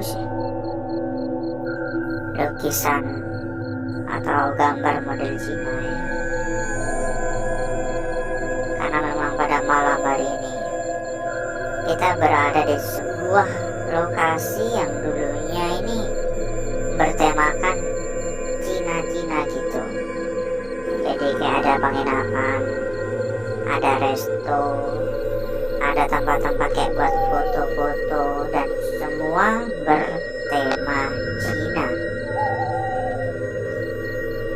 bagus ya. Lukisan atau gambar model Cina ya. Karena memang pada malam hari ini kita berada di sebuah lokasi yang dulunya ini bertemakan Cina-Cina gitu. Jadi kayak ada penginapan, ada resto, ada tempat-tempat kayak buat foto-foto, dan semua bertema Cina.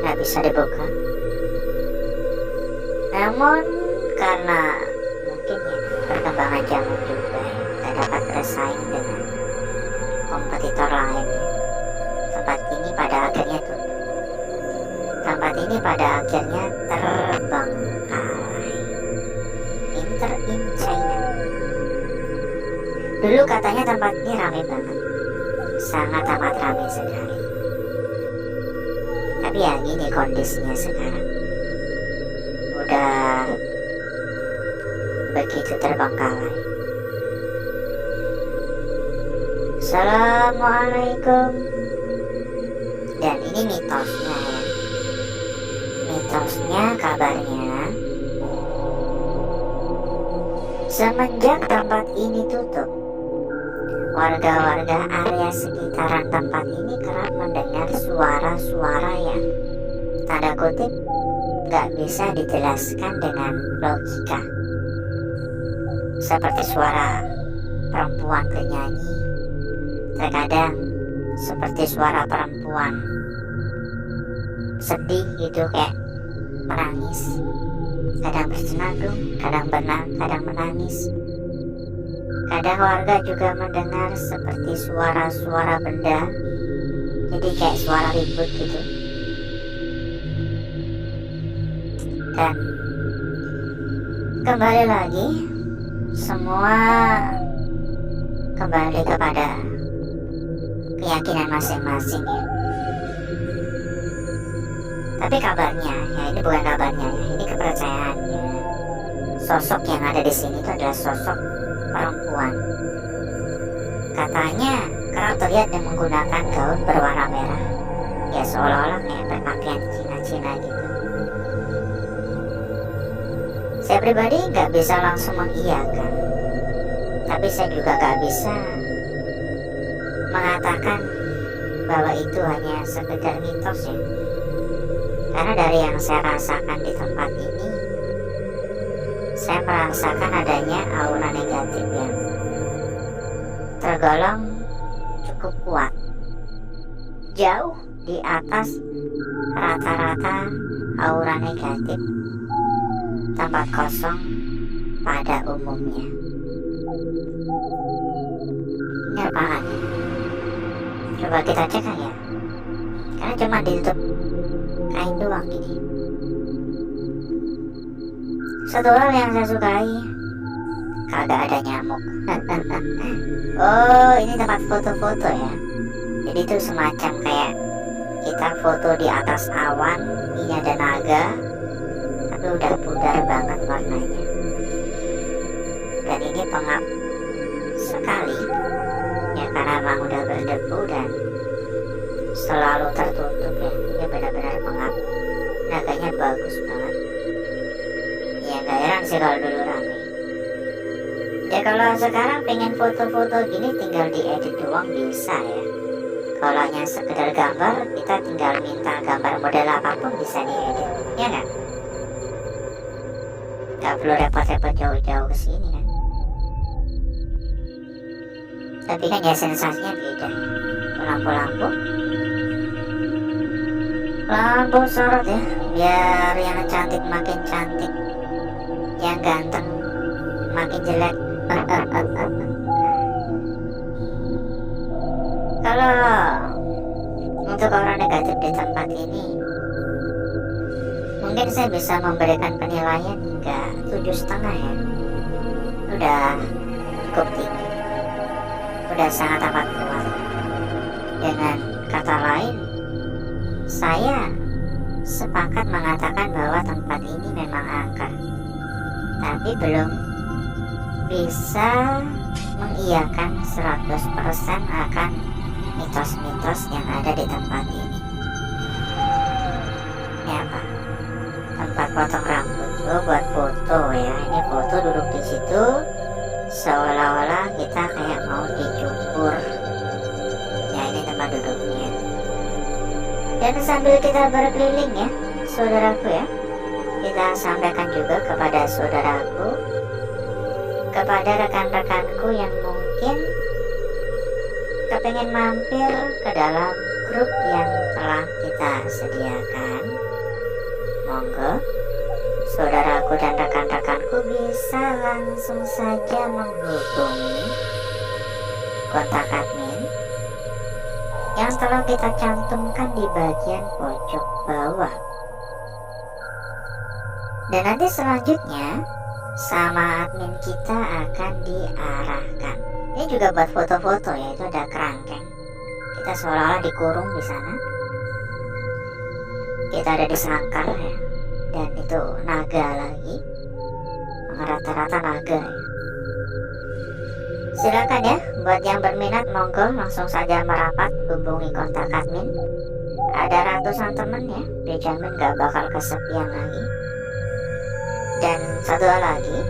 Nggak bisa dibuka. Namun karena mungkin ya perkembangan zaman juga ya, kita dapat bersaing dengan kompetitor lain. Tempat ini pada akhirnya tutup. Tempat ini pada akhirnya terbengkalai. Enter in China. Dulu katanya tempat ini ramai banget, sangat amat ramai sekali. Tapi ya gini kondisinya sekarang, udah begitu terbengkalai. Assalamualaikum. Dan ini mitosnya ya. Mitosnya kabarnya semenjak tempat ini tutup, warga-warga area sekitaran tempat ini kerap mendengar suara-suara yang tanda kutip gak bisa dijelaskan dengan logika. Seperti suara perempuan bernyanyi, terkadang seperti suara perempuan sedih gitu, kayak menangis. Kadang bersenandung, kadang berenang, kadang menangis. Kadang warga juga mendengar seperti suara-suara benda, jadi kayak suara ribut gitu. Dan kembali lagi, semua kembali kepada keyakinan masing-masing ya. Tapi kabarnya, ya ini bukan kabarnya ya, ini kepercayaannya. Sosok yang ada di sini itu adalah sosok perempuan. Katanya kerap terlihat yang menggunakan gaun berwarna merah, ya seolah-olah kayak berpakaian Cina-Cina gitu. Saya pribadi nggak bisa langsung mengiyakan, tapi saya juga nggak bisa mengatakan bahwa itu hanya sekedar mitos ya. Karena dari yang saya rasakan di tempat ini, saya merasakan adanya aura negatif yang tergolong cukup kuat, jauh di atas rata-rata aura negatif tempat kosong pada umumnya. Ini apaan ya? Coba kita cek ya, karena cuma ditutup kain doang gini. Satu hal yang saya sukai, kagak ada nyamuk. Oh, ini tempat foto-foto ya. Jadi itu semacam kayak kita foto di atas awan, ini ada naga, tapi udah pudar banget warnanya. Dan ini pengap sekali, ya karena memang udah berdebu dan selalu tertutup ya. Ini benar-benar pengap. Naganya bagus banget. Ya gak heran sih kalau dulu rame. Ya kalau sekarang pengen foto-foto gini tinggal diedit doang bisa ya. Kalau hanya sekedar gambar, kita tinggal minta gambar model apapun bisa diedit, ya kan? Gak perlu repot-repot jauh-jauh ke sini kan. Tapi kan ya sensasinya beda ya. Lampu-lampu sorot ya, biar yang cantik makin cantik, yang ganteng makin jelek. Kalau untuk orang negatif di tempat ini, mungkin saya bisa memberikan penilaian hingga 7,5 ya. Udah cukup tinggi, udah sangat amat kuat. Dengan kata lain, saya sepakat mengatakan bahwa tempat ini memang angker, tapi belum bisa mengiyakan 100% akan mitos-mitos yang ada di tempat ini. Ini apa? Tempat potong rambut. Oh, buat foto ya. Ini foto duduk di situ, seolah-olah kita kayak mau dicukur. Ya, ini tempat duduknya. Dan sambil kita berkeliling ya, saudaraku ya, kita sampaikan juga kepada saudaraku, kepada rekan-rekanku yang mungkin kepengen mampir ke dalam grup yang telah kita sediakan. Monggo saudaraku dan rekan-rekanku bisa langsung saja menghubungi kontak admin yang telah kita cantumkan di bagian pojok bawah. Dan nanti selanjutnya sama admin kita akan diarahkan. Ini juga buat foto-foto ya, itu ada kerangkeng. Kita seolah-olah dikurung di sana. Kita ada di sangkar ya. Dan itu naga lagi. Rata-rata naga ya. Silakan ya, buat yang berminat monggo langsung saja merapat hubungi kontak admin. Ada ratusan temen ya, dijamin gak bakal kesepian lagi. Dan satu hal lagi,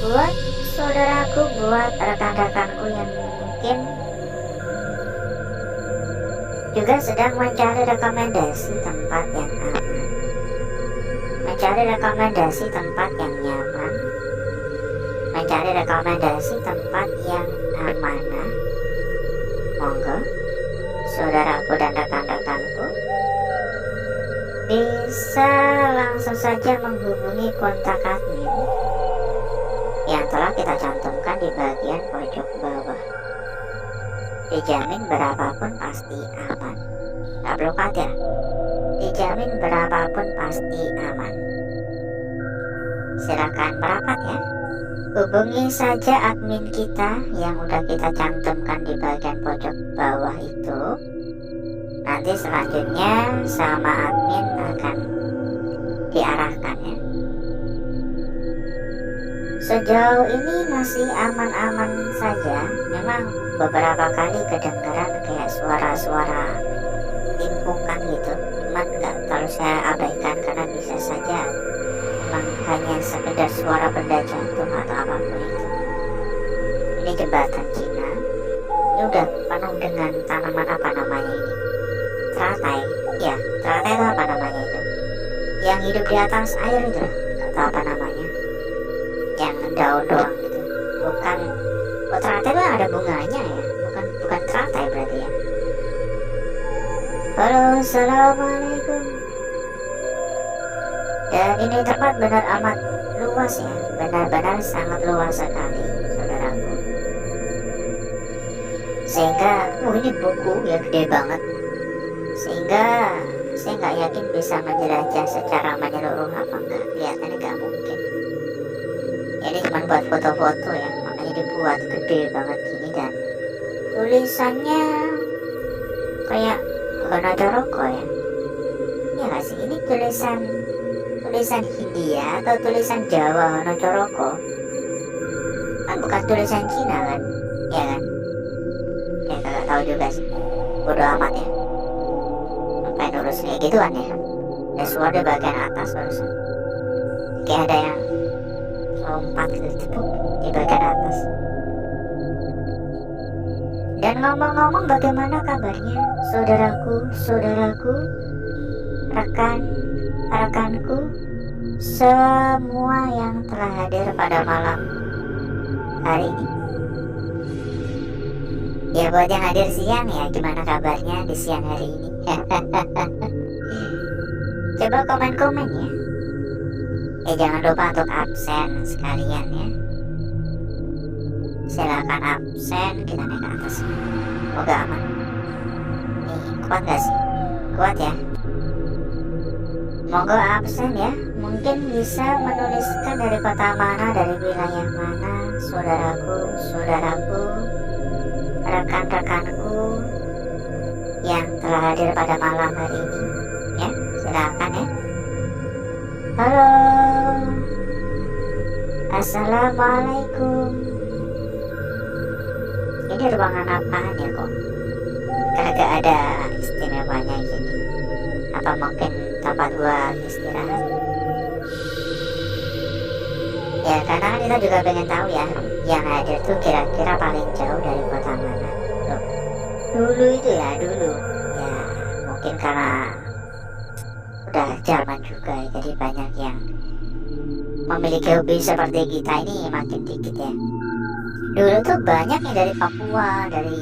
buat saudaraku, buat rekan-rekanku yang mungkin juga sedang mencari rekomendasi tempat yang aman, mencari rekomendasi tempat yang nyaman, mencari rekomendasi tempat yang amanah, monggo saudaraku dan rekan-rekanku bisa langsung saja menghubungi kontak admin yang telah kita cantumkan di bagian pojok bawah. Dijamin berapapun pasti aman, gak perlu khawatir. Dijamin berapapun pasti aman. Silakan merapat ya. Hubungi saja admin kita yang udah kita cantumkan di bagian pojok bawah itu. Nanti selanjutnya sama admin akan diarahkan ya. Sejauh ini masih aman-aman saja. Memang beberapa kali kedengaran kayak suara-suara timpukan gitu, cuman nggak terlalu saya abaikan karena bisa saja memang hanya sekedar suara benda jatuh atau apapun itu. Ini jembatan Cina. Ini udah penuh dengan tanaman apa namanya ini? Teratai. Ya, teratai itu apa namanya itu? Yang hidup di atas air itu, nggak tahu apa namanya. Yang daun doang gitu. Bukan. Oh, teratai itu ada bunganya ya? Bukan teratai berarti ya. Halo, assalamualaikum. Dan ini tempat benar amat luas ya, benar-benar sangat luas sekali, saudaraku. Sehingga, ini buku ya gede banget. Sehingga saya nggak yakin bisa menjelajah secara menyeluruh apa enggak. Kelihatannya nggak mungkin. Ya, ini cuma buat foto-foto ya, makanya dibuat gede banget gini dan tulisannya kayak Honocoroko ya. Ya nggak sih, ini tulisan Hindia atau tulisan Jawa Honocoroko kan bukan tulisan Cina kan, ya kan? Ya kagak tahu juga sih, bodo amat ya. Sampai nurus kayak gituan ya. Ada suara di bagian atas barusan, kayak ada yang lompat gitu di bagian atas. Dan ngomong-ngomong, bagaimana kabarnya saudaraku, rekanku semua yang telah hadir pada malam hari ini? Ya buat yang hadir siang ya, gimana kabarnya di siang hari ini? Coba komen-komen ya. Jangan lupa untuk absen sekalian ya. Silakan absen, kita naik ke atas. Semoga aman. Nih, kuat gak sih? Kuat ya. Monggo absen ya. Mungkin bisa menuliskan dari kota mana, dari wilayah mana, saudaraku, rekan-rekanku yang telah hadir pada malam hari ini. Ya, silakan ya. Halo, assalamualaikum. Ini ruangan apaan ya kok? kagak ada istimewanya gini. Apa mungkin tempat buat istirahat? Ya karena kan kita juga pengen tahu ya, yang hadir tuh kira-kira paling jauh dari kota mana. Loh, dulu itu ya dulu. Ya mungkin karena udah zaman juga ya, jadi banyak yang memiliki hobi seperti kita ini makin dikit ya. Dulu tuh banyak yang dari Papua, dari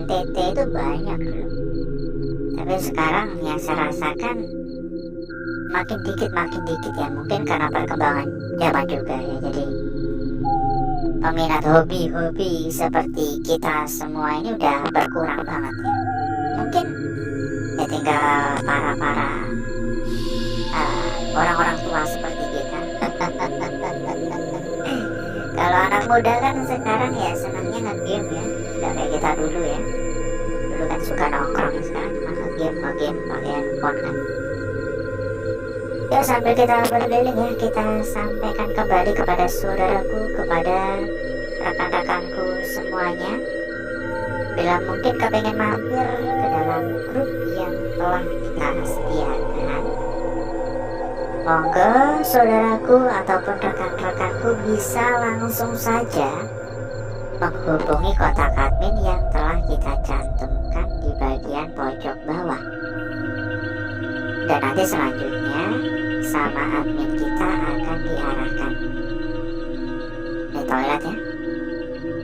NTT itu banyak dulu. Tapi sekarang yang saya rasakan makin dikit ya, mungkin karena perkembangan zaman juga ya. Jadi peminat hobi-hobi seperti kita semua ini udah berkurang banget ya. Mungkin ya tinggal para orang-orang tua seperti kita. Kalau anak muda kan sekarang ya senangnya nge-game ya, udah kayak kita dulu ya. Dulu kan suka nongkrong, sekarang cuma nge-game pakai handphone kan. Ya sambil kita berkeliling ya, kita sampaikan kembali kepada saudaraku, kepada rekan-rekanku semuanya, bila mungkin kepengen mampir ke dalam grup yang telah kita sediakan, monggo saudaraku ataupun rekan-rekanku bisa langsung saja menghubungi kontak admin yang telah kita cantumkan di bagian pojok bawah. Dan nanti selanjutnya sama admin kita akan diarahkan. Ini toilet ya.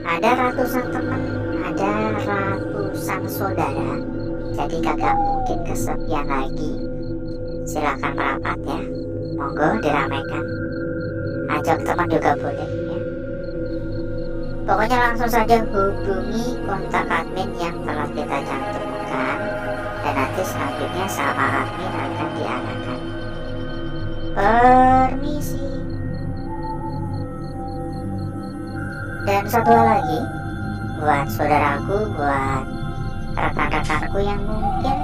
Ada ratusan teman, ada ratusan saudara, jadi kagak mungkin kesepian lagi. Silakan merapat ya, monggo diramaikan. Ajak teman juga boleh ya. Pokoknya langsung saja hubungi kontak admin yang telah kita cantumkan, dan nanti selanjutnya sama admin akan diarahkan. Permisi. Dan satu hal lagi, buat saudaraku, buat rekan-rekanku yang mungkin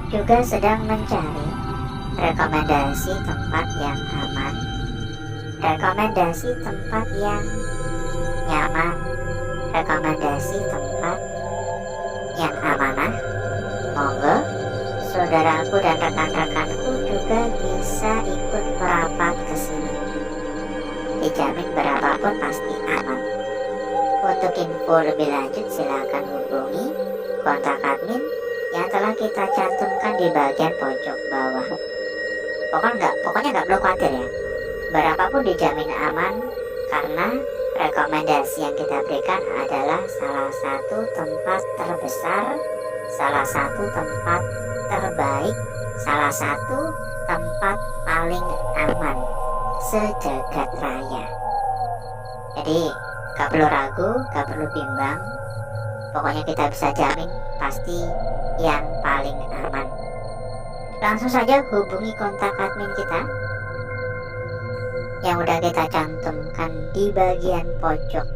juga sedang mencari rekomendasi tempat yang aman, rekomendasi tempat yang nyaman, rekomendasi tempat yang amanah, monggo saudaraku dan rekan-rekanku juga bisa ikut merapat ke sini. Dijamin berapapun pasti aman. Untuk info lebih lanjut silakan hubungi kontak admin yang telah kita cantumkan di bagian pojok bawah. Pokoknya nggak perlu khawatir ya. Berapapun dijamin aman, karena rekomendasi yang kita berikan adalah salah satu tempat terbesar, salah satu tempat terbaik, salah satu tempat paling aman sejagat raya. Jadi gak perlu ragu, gak perlu bimbang, pokoknya kita bisa jamin pasti yang paling aman. Langsung saja hubungi kontak admin kita yang udah kita cantumkan di bagian pojok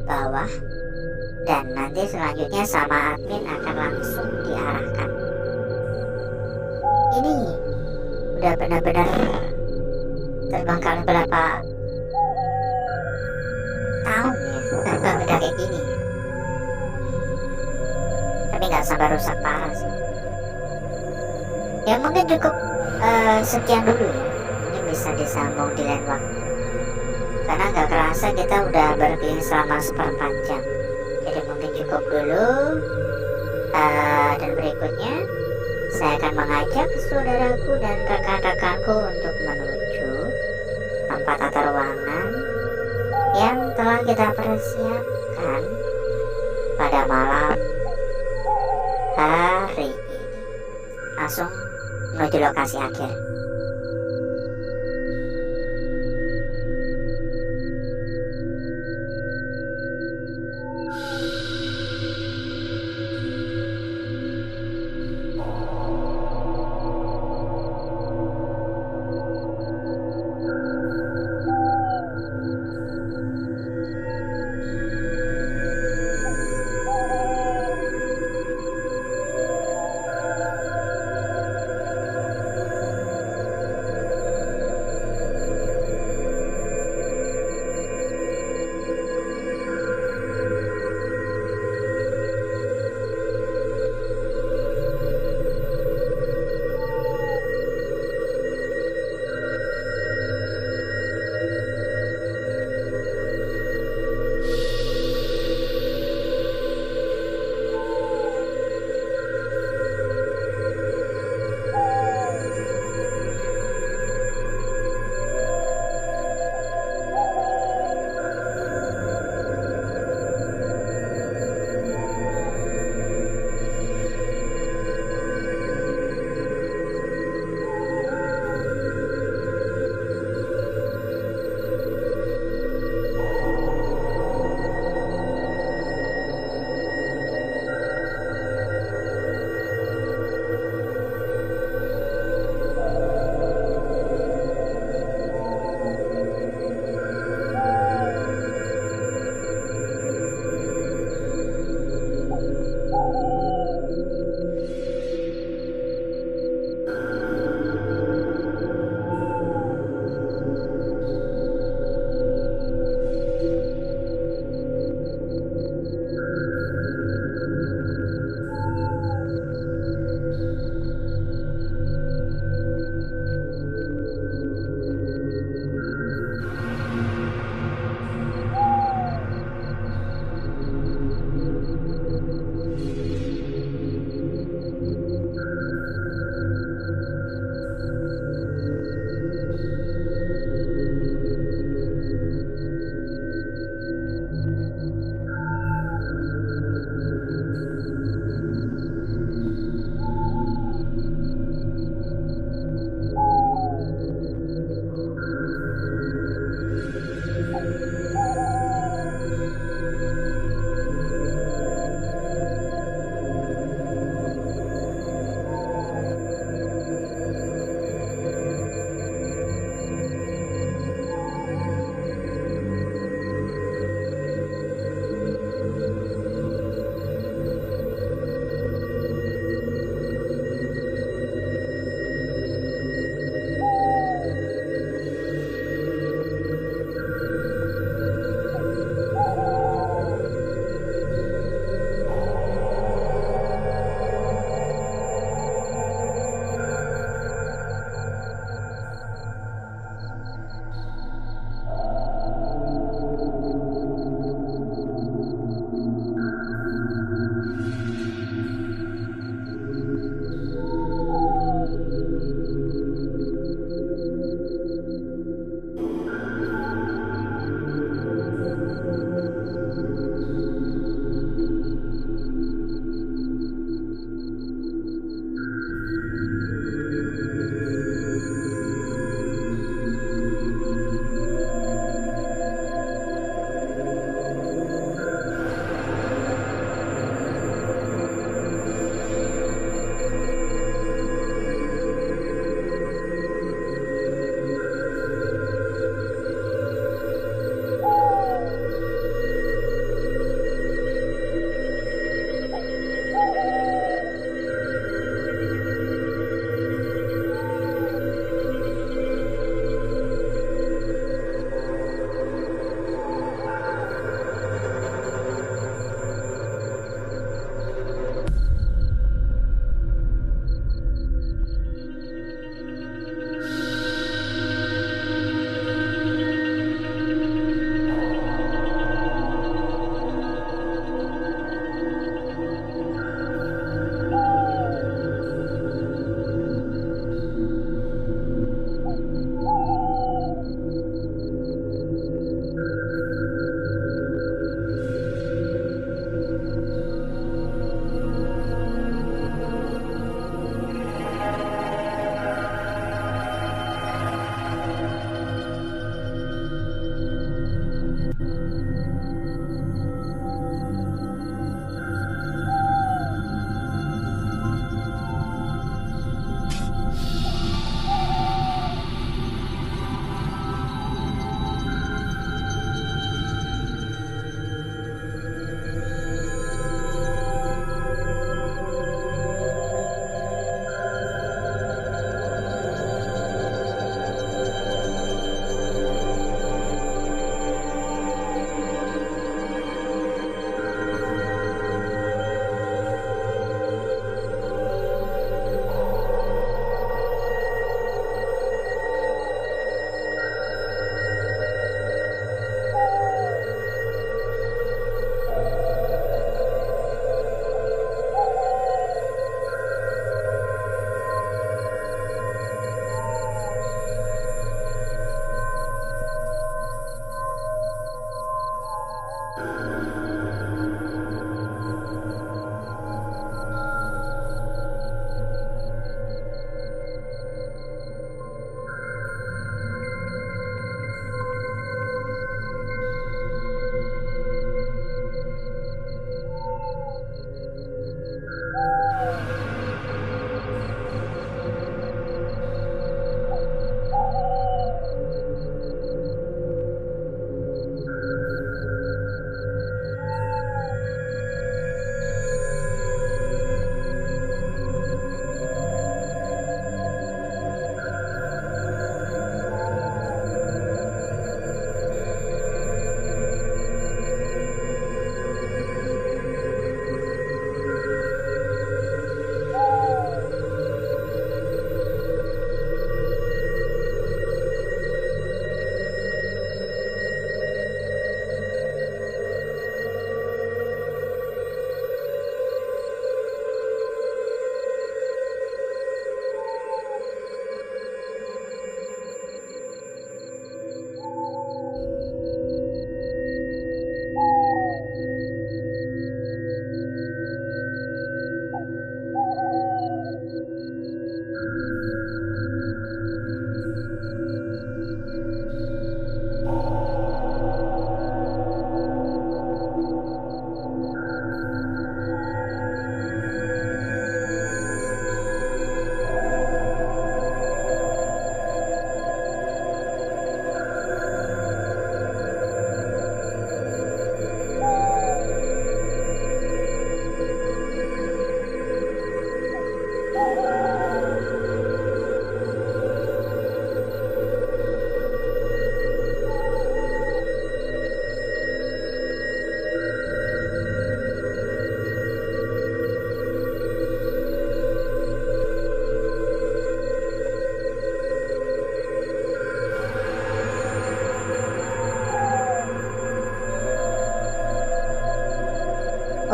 bawah, dan nanti selanjutnya sama admin akan langsung diarahkan. Ini udah benar-benar terbengkalai berapa tahun ya udah kayak gini, tapi nggak sampai rusak parah sih. Ya mungkin cukup sekian dulu ya, mungkin bisa disambung di lain waktu, karena nggak kerasa kita udah berkeliling selama 1/4 jam. Jadi mungkin cukup dulu, dan berikutnya saya akan mengajak saudaraku dan rekan-rekanku untuk menuju tempat atau ruangan yang telah kita persiapkan pada malam hari ini. Langsung menuju lokasi akhir.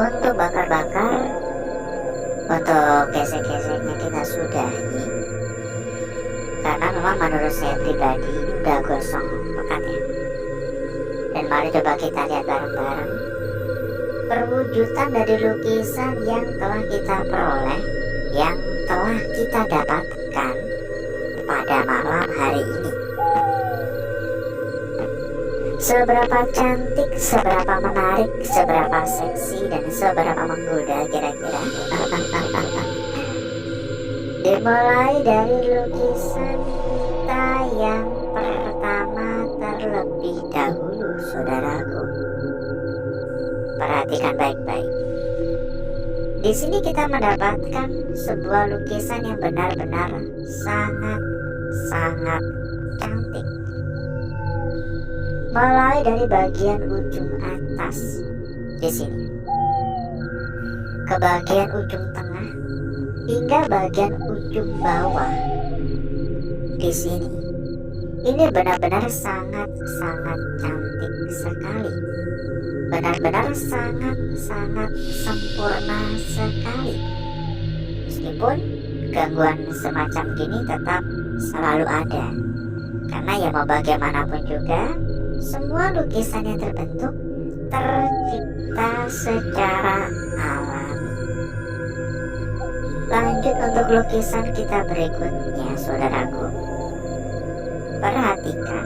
Untuk bakar-bakar, untuk gesek-geseknya kita sudahi, karena memang menurut saya pribadi ini udah gosong pekatnya. Dan mari coba kita lihat bareng-bareng perwujudan dari lukisan yang telah kita peroleh, yang telah kita dapatkan pada malam hari ini. Seberapa cantik, seberapa menarik, seberapa seksi, dan seberapa menggoda kira-kira. Dimulai dari lukisan kita yang pertama terlebih dahulu, saudaraku. Perhatikan baik-baik. Di sini kita mendapatkan sebuah lukisan yang benar-benar sangat cantik. Mulai dari bagian ujung atas di sini ke bagian ujung tengah hingga bagian ujung bawah di sini. Ini benar-benar sangat cantik sekali. Benar-benar sangat sempurna sekali. Meskipun gangguan semacam gini tetap selalu ada, karena ya mau bagaimanapun juga semua lukisan yang terbentuk tercipta secara alami. Lanjut untuk lukisan kita berikutnya, saudaraku. Perhatikan.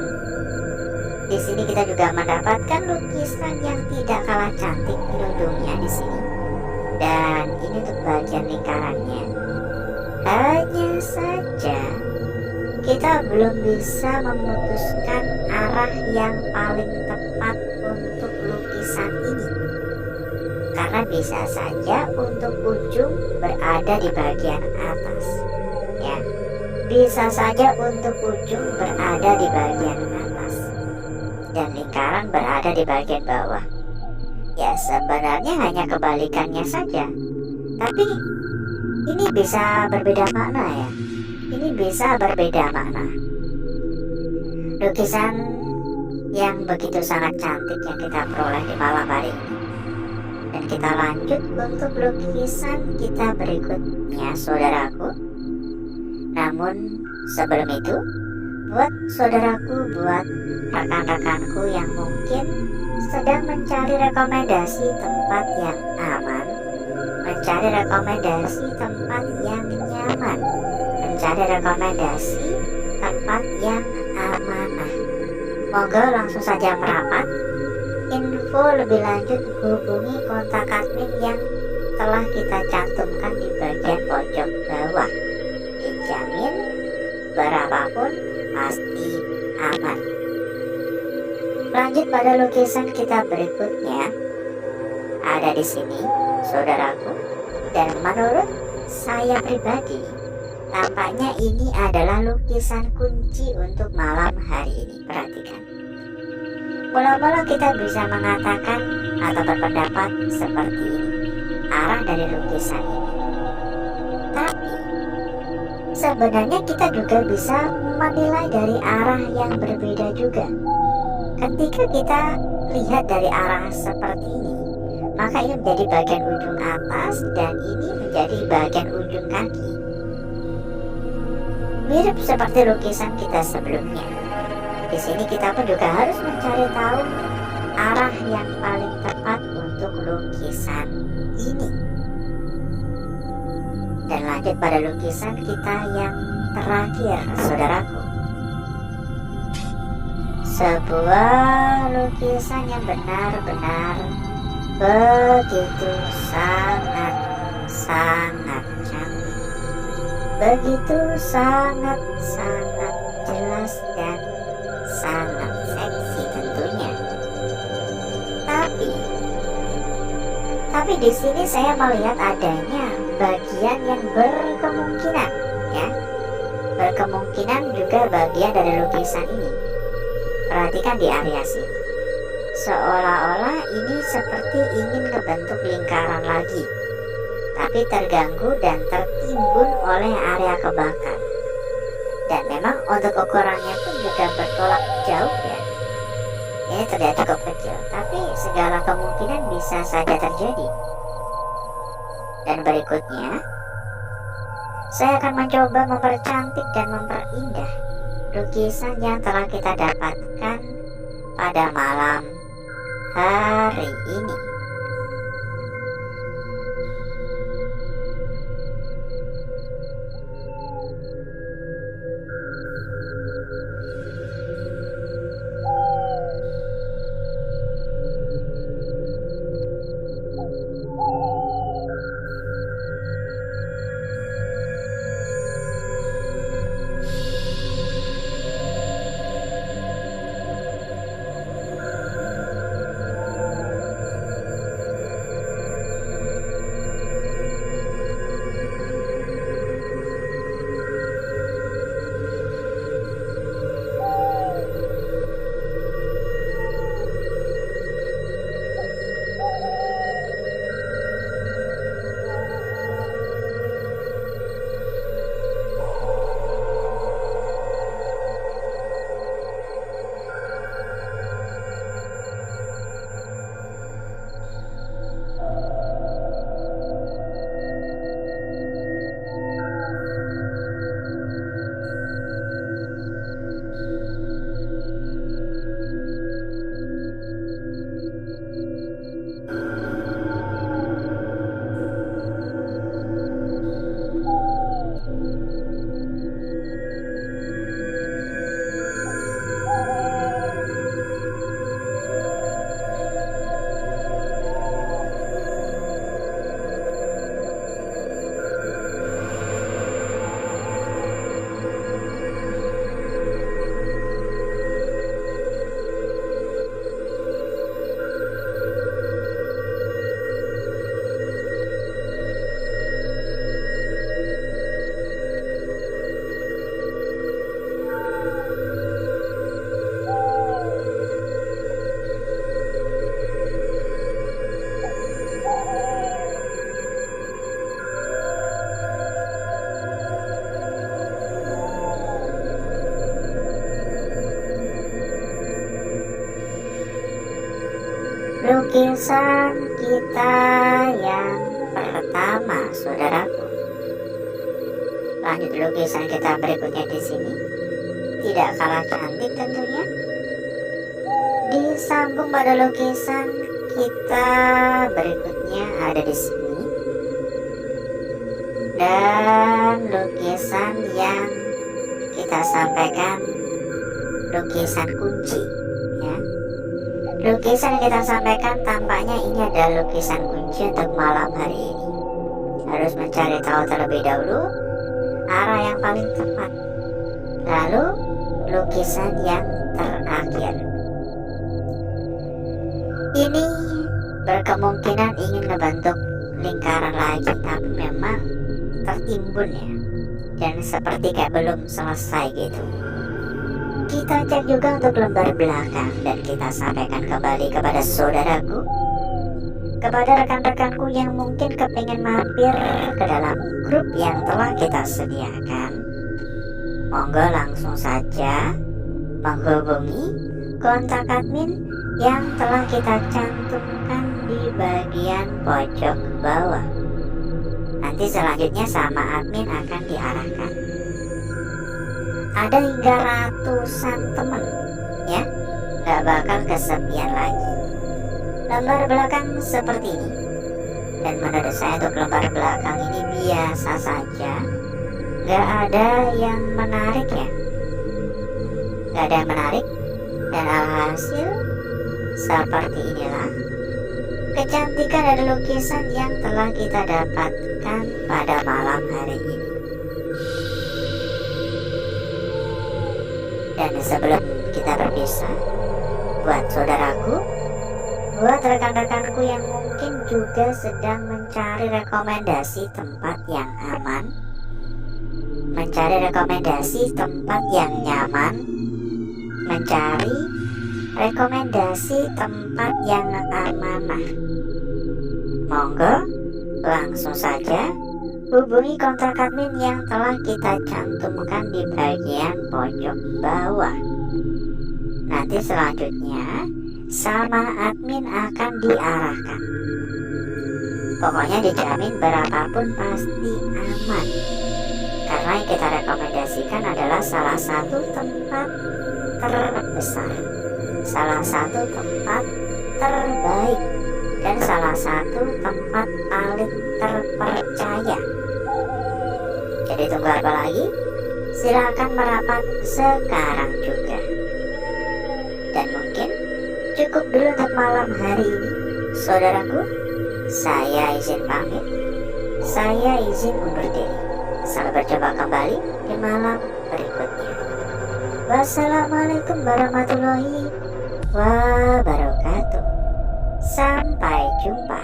Di sini kita juga mendapatkan lukisan yang tidak kalah cantik ujungnya di sini. Dan ini untuk bagian lingkarannya. Hanya saja kita belum bisa memutuskan arah yang paling tepat untuk lukisan ini, karena bisa saja untuk ujung berada di bagian atas, ya. Bisa saja untuk ujung berada di bagian atas dan lingkaran berada di bagian bawah. Ya, sebenarnya hanya kebalikannya saja, tapi ini bisa berbeda makna, ya. Ini bisa berbeda makna. Lukisan yang begitu sangat cantik yang kita peroleh di malam hari ini. Dan kita lanjut untuk lukisan kita berikutnya, saudaraku. Namun sebelum itu, buat saudaraku, buat rekan-rekanku yang mungkin sedang mencari rekomendasi tempat yang aman, mencari rekomendasi tempat yang nyaman, mencari rekomendasi tempat yang amanah. Monggo langsung saja merapat. Info lebih lanjut hubungi kontak admin yang telah kita cantumkan di bagian pojok bawah. Dijamin berapapun pasti aman. Lanjut pada lukisan kita berikutnya. Ada di sini, saudaraku, dan menurut saya pribadi, tampaknya ini adalah lukisan kunci untuk malam hari ini. Perhatikan. Mula-mula kita bisa mengatakan atau berpendapat seperti ini, arah dari lukisan ini. Tapi sebenarnya kita juga bisa menilai dari arah yang berbeda juga. Ketika kita lihat dari arah seperti ini, maka ini menjadi bagian ujung atas dan ini menjadi bagian ujung kaki. Mirip seperti lukisan kita sebelumnya. Di sini kita pun juga harus mencari tahu arah yang paling tepat untuk lukisan ini. Dan lanjut pada lukisan kita yang terakhir, saudaraku. Sebuah lukisan yang benar-benar begitu sangat cantik, begitu sangat jelas dan sangat seksi tentunya. Tapi di sini saya melihat adanya bagian yang berkemungkinan juga bagian dari lukisan ini. Perhatikan di area sini, seolah-olah ini seperti ingin membentuk lingkaran lagi, tapi terganggu dan tertimbun oleh area kebakar. Dan memang untuk ukurannya pun juga bertolak jauh ya. Ini terlihat cukup kecil, tapi segala kemungkinan bisa saja terjadi. Dan berikutnya, saya akan mencoba mempercantik dan memperindah lukisan yang telah kita dapatkan pada malam hari ini. Lukisan kita yang pertama, saudaraku. Lanjut lukisan kita berikutnya di sini. Tidak kalah cantik tentunya. Disambung pada lukisan kita berikutnya ada di sini, dan lukisan yang kita sampaikan lukisan kunci ya. Lukisan yang kita sampaikan tampaknya ini adalah lukisan kunci untuk malam hari ini. Harus mencari tahu terlebih dahulu arah yang paling tepat, lalu lukisan yang terakhir ini berkemungkinan ingin membentuk lingkaran lagi, tapi memang tertimbun ya, dan seperti kayak belum selesai gitu. Kita cek juga untuk lembar belakang dan kita sampaikan kembali kepada saudaraku, kepada rekan-rekanku yang mungkin kepingin mampir ke dalam grup yang telah kita sediakan. Monggo langsung saja menghubungi kontak admin yang telah kita cantumkan di bagian pojok bawah. Nanti selanjutnya sama admin akan diarahkan. Ada hingga ratusan teman ya, gak bakal kesepian lagi. Lembar belakang seperti ini, dan menurut saya untuk lembar belakang ini biasa saja, gak ada yang menarik ya, gak ada yang menarik. Dan alhasil seperti inilah kecantikan dari lukisan yang telah kita dapatkan pada malam hari ini. Dan sebelum kita berpisah, buat saudaraku, buat rekan-rekanku yang mungkin juga sedang mencari rekomendasi tempat yang aman, mencari rekomendasi tempat yang nyaman, mencari rekomendasi tempat yang amanah, monggo langsung saja hubungi kontak admin yang telah kita cantumkan di bagian pojok bawah. Nanti selanjutnya sama admin akan diarahkan. Pokoknya dijamin berapapun pasti aman, karena yang kita rekomendasikan adalah salah satu tempat terbesar, salah satu tempat terbaik, dan salah satu tempat paling terpercaya. Jadi tunggu apa lagi? Silakan merapat sekarang juga. Dan mungkin cukup dulu untuk malam hari ini, saudaraku. Saya izin pamit, saya izin undur diri. Sampai berjumpa kembali di malam berikutnya. Wassalamualaikum warahmatullahi wabarakatuh. Sampai jumpa.